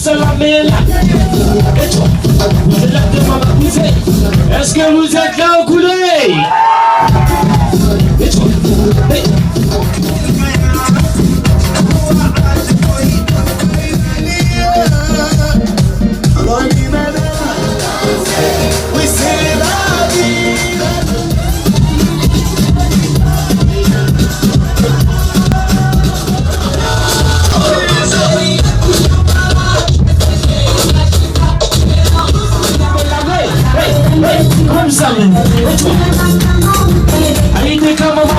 c'est la meilleure. Et toi, vous êtes là de ma cousine. Est-ce que vous êtes là au couler? Et toi, hey. Comme ça, allez, t'es comme on va,